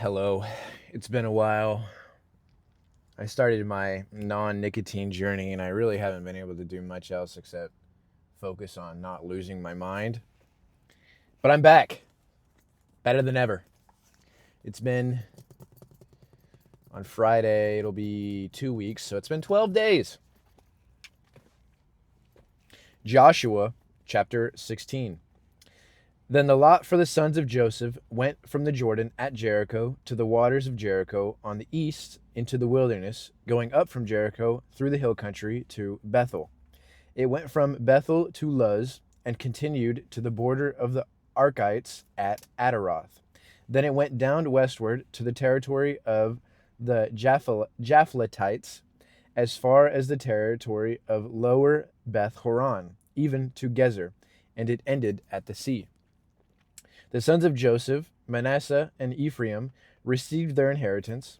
Hello. It's been a while. I started my non nicotine journey and I really haven't been able to do much else except focus on not losing my mind. But I'm back, better than ever. It's been on Friday, it'll be 2 weeks, so it's been 12 days. Joshua chapter 16. Then the lot for the sons of Joseph went from the Jordan at Jericho to the waters of Jericho on the east into the wilderness, going up from Jericho through the hill country to Bethel. It went from Bethel to Luz and continued to the border of the Archites at Ataroth. Then it went down westward to the territory of the Japhletites as far as the territory of lower Beth Horon, even to Gezer, and it ended at the sea. The sons of Joseph, Manasseh, and Ephraim received their inheritance.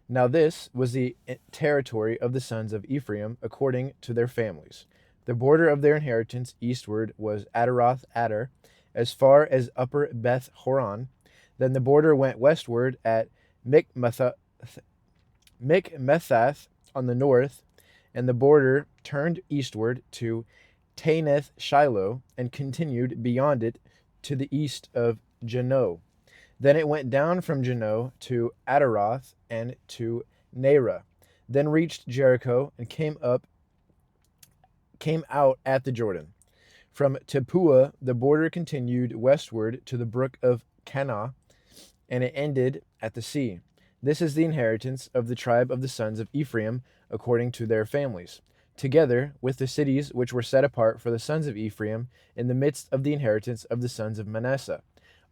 Now this was the territory of the sons of Ephraim according to their families. The border of their inheritance eastward was Ataroth Adar, as far as upper Beth Horon. Then the border went westward at Mikmethath on the north, and the border turned eastward to Taneth Shiloh and continued beyond it to the east of Jano. Then it went down from Jano to Ataroth and to Nerah, then reached Jericho and came out at the Jordan. From Tepuah the border continued westward to the brook of Kanah, and it ended at the sea. This is the inheritance of the tribe of the sons of Ephraim according to their families, together with the cities which were set apart for the sons of Ephraim in the midst of the inheritance of the sons of Manasseh,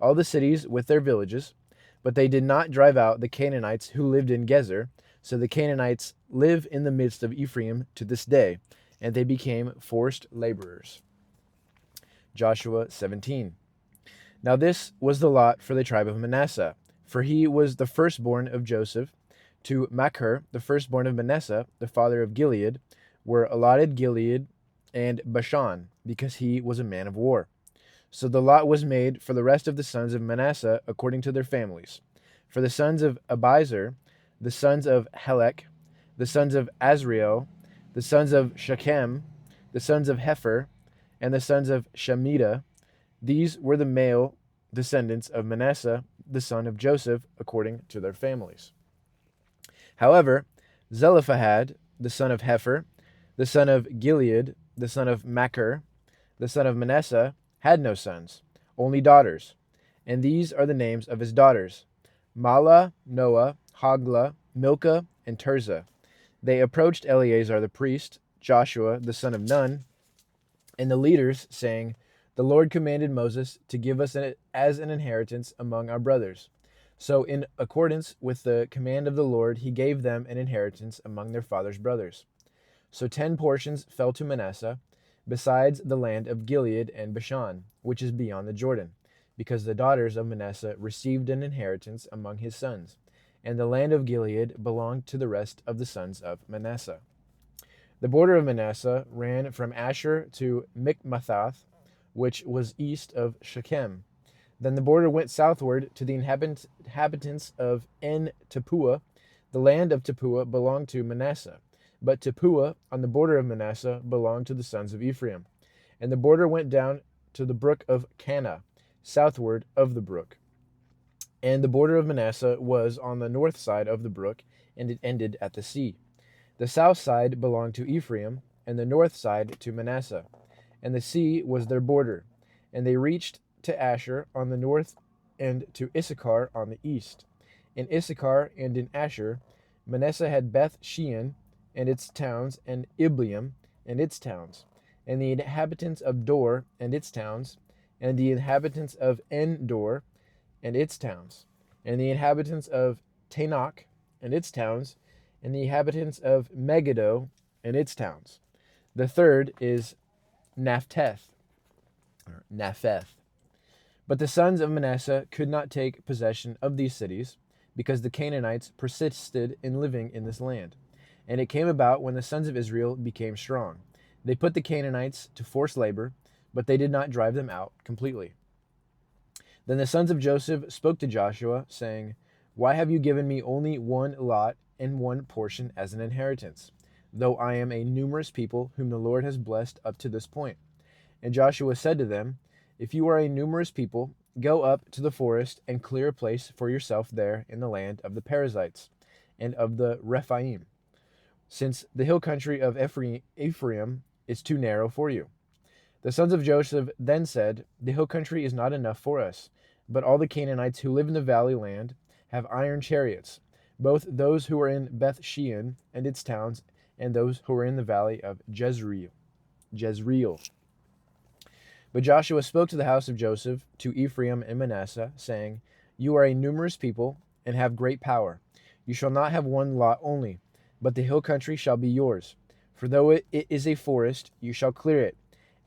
all the cities with their villages. But they did not drive out the Canaanites who lived in Gezer, so the Canaanites live in the midst of Ephraim to this day, and they became forced laborers. Joshua 17. Now this was the lot for the tribe of Manasseh, for he was the firstborn of Joseph. To Machir, the firstborn of Manasseh, the father of Gilead, were allotted Gilead and Bashan, because he was a man of war. So the lot was made for the rest of the sons of Manasseh according to their families. For the sons of Abiezer, the sons of Helek, the sons of Azriel, the sons of Shechem, the sons of Hefer, and the sons of Shemida, these were the male descendants of Manasseh, the son of Joseph, according to their families. However, Zelophehad, the son of Hefer, the son of Gilead, the son of Machir, the son of Manasseh, had no sons, only daughters. And these are the names of his daughters: Mahlah, Noah, Hoglah, Milcah, and Tirzah. They approached Eleazar the priest, Joshua the son of Nun, and the leaders, saying, "The Lord commanded Moses to give us as an inheritance among our brothers." So in accordance with the command of the Lord, he gave them an inheritance among their father's brothers. So 10 portions fell to Manasseh, besides the land of Gilead and Bashan, which is beyond the Jordan, because the daughters of Manasseh received an inheritance among his sons, and the land of Gilead belonged to the rest of the sons of Manasseh. The border of Manasseh ran from Asher to Mikmethath, which was east of Shechem. Then the border went southward to the inhabitants of En Tepuah. The land of Tepuah belonged to Manasseh, but Tepuah on the border of Manasseh belonged to the sons of Ephraim. And the border went down to the brook of Kanah, southward of the brook. And the border of Manasseh was on the north side of the brook, and it ended at the sea. The south side belonged to Ephraim, and the north side to Manasseh. And the sea was their border. And they reached to Asher on the north and to Issachar on the east. In Issachar and in Asher, Manasseh had Beth Shean and its towns, and Ibleam and its towns, and the inhabitants of Dor and its towns, and the inhabitants of En-Dor and its towns, and the inhabitants of Tanakh and its towns, and the inhabitants of Megiddo and its towns. The third is Naphtheth. But the sons of Manasseh could not take possession of these cities, because the Canaanites persisted in living in this land. And it came about when the sons of Israel became strong. They put the Canaanites to forced labor, but they did not drive them out completely. Then the sons of Joseph spoke to Joshua, saying, Why have you given me only one lot and one portion as an inheritance, though I am a numerous people whom the Lord has blessed up to this point? And Joshua said to them, If you are a numerous people, go up to the forest and clear a place for yourself there in the land of the Perizzites and of the Rephaim, since the hill country of Ephraim is too narrow for you. The sons of Joseph then said, The hill country is not enough for us, but all the Canaanites who live in the valley land have iron chariots, both those who are in Beth Shean and its towns, and those who are in the valley of Jezreel. But Joshua spoke to the house of Joseph, to Ephraim and Manasseh, saying, You are a numerous people, and have great power. You shall not have one lot only, but the hill country shall be yours. For though it is a forest, you shall clear it,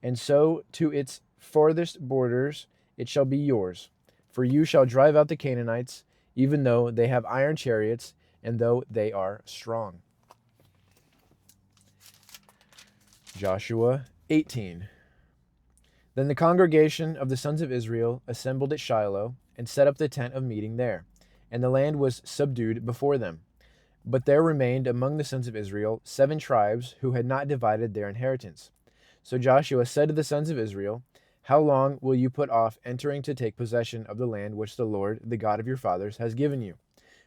and so to its farthest borders it shall be yours. For you shall drive out the Canaanites, even though they have iron chariots, and though they are strong. Joshua 18. Then the congregation of the sons of Israel assembled at Shiloh, and set up the tent of meeting there, and the land was subdued before them. But there remained among the sons of Israel 7 tribes who had not divided their inheritance. So Joshua said to the sons of Israel, How long will you put off entering to take possession of the land which the Lord, the God of your fathers, has given you?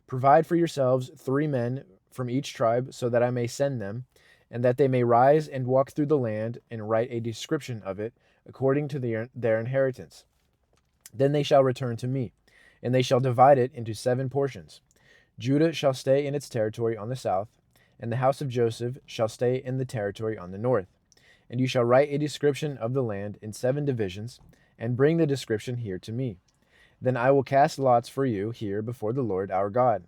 Provide for yourselves 3 men from each tribe, so that I may send them, and that they may rise and walk through the land and write a description of it according to their inheritance. Then they shall return to me, and they shall divide it into 7 portions. Judah shall stay in its territory on the south, and the house of Joseph shall stay in the territory on the north. And you shall write a description of the land in 7 divisions, and bring the description here to me. Then I will cast lots for you here before the Lord our God.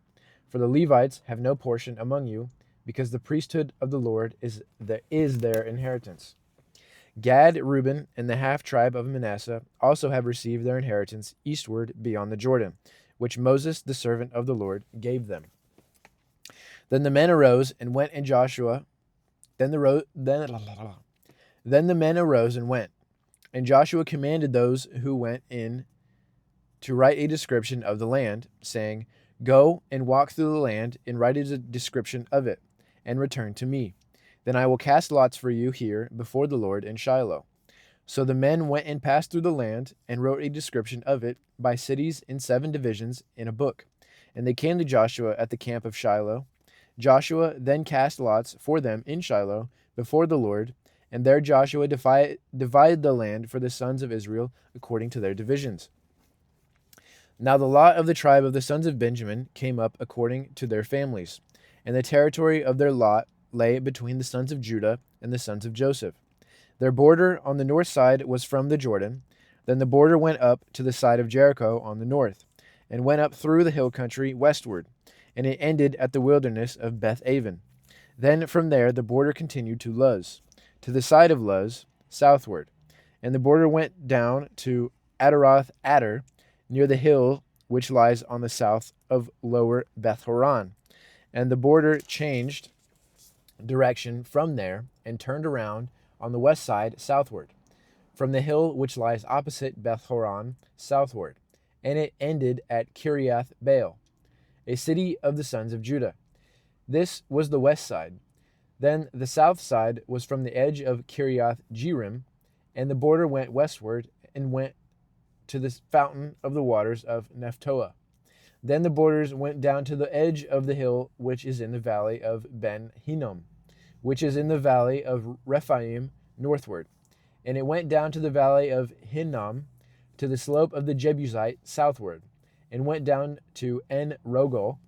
For the Levites have no portion among you, because the priesthood of the Lord is their inheritance. Gad, Reuben, and the half-tribe of Manasseh also have received their inheritance eastward beyond the Jordan, which Moses, the servant of the Lord, gave them. Then the men arose and went, and Joshua. Then the men arose and went, and Joshua commanded those who went in to write a description of the land, saying, Go and walk through the land, and write a description of it, and return to me. Then I will cast lots for you here before the Lord in Shiloh. So the men went and passed through the land, and wrote a description of it by cities in 7 divisions in a book. And they came to Joshua at the camp of Shiloh. Joshua then cast lots for them in Shiloh before the Lord, and there Joshua divided the land for the sons of Israel according to their divisions. Now the lot of the tribe of the sons of Benjamin came up according to their families, and the territory of their lot lay between the sons of Judah and the sons of Joseph. Their border on the north side was from the Jordan. Then the border went up to the side of Jericho on the north, and went up through the hill country westward, and it ended at the wilderness of Beth-aven. Then from there the border continued to Luz, to the side of Luz, southward, and the border went down to Adaroth-Adar, near the hill which lies on the south of lower Beth-horon. And the border changed direction from there, and turned around on the west side southward, from the hill which lies opposite Beth-horon southward, and it ended at Kiriath Baal, a city of the sons of Judah. This was the west side. Then the south side was from the edge of Kiriath Jearim, and the border went westward and went to the fountain of the waters of Nephtoah. Then the borders went down to the edge of the hill which is in the valley of Ben Hinnom, which is in the valley of Rephaim northward. And it went down to the valley of Hinnom, to the slope of the Jebusite southward, and went down to En Rogel.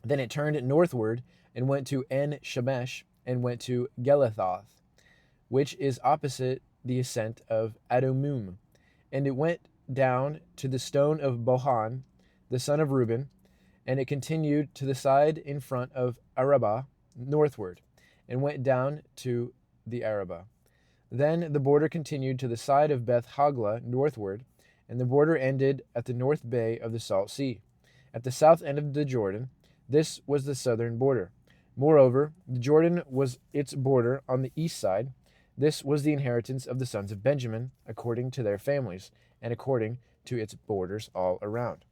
Then it turned northward and went to En Shemesh, and went to Gelethoth, which is opposite the ascent of Adumim. And it went down to the stone of Bohan, the son of Reuben, and it continued to the side in front of Arabah northward, and went down to the Arabah. Then the border continued to the side of Beth Hagla northward, and the border ended at the north bay of the Salt Sea, at the south end of the Jordan. This was the southern border. Moreover, the Jordan was its border on the east side. This was the inheritance of the sons of Benjamin, according to their families, and according to its borders all around.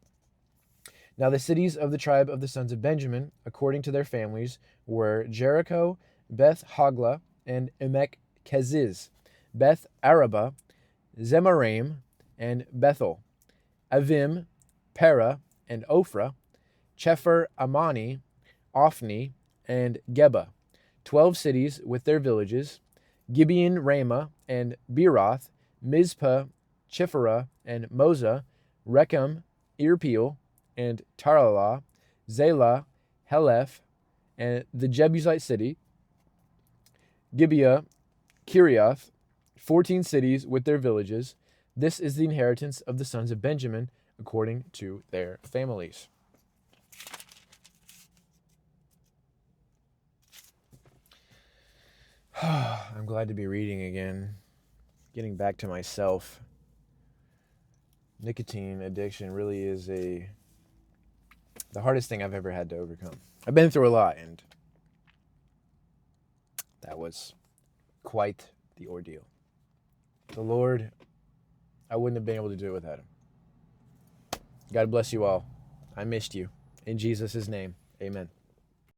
Now the cities of the tribe of the sons of Benjamin, according to their families, were Jericho, Beth Hagla, and Emek Keziz, Beth Araba, Zemaraim, and Bethel, Avim, Para, and Ophrah, Chephar Amani, Ophni, and Geba, 12 cities with their villages, Gibeon, Ramah, and Beeroth, Mizpah, Chipharah, and Moza, Rechem, Irpeel, and Taralah, Zelah, Heleph, and the Jebusite city, Gibeah, Kiriath, 14 cities with their villages. This is the inheritance of the sons of Benjamin according to their families. I'm glad to be reading again, getting back to myself. Nicotine addiction really is the hardest thing I've ever had to overcome. I've been through a lot, and that was quite the ordeal. The Lord, I wouldn't have been able to do it without him. God bless you all. I missed you. In Jesus' name, amen.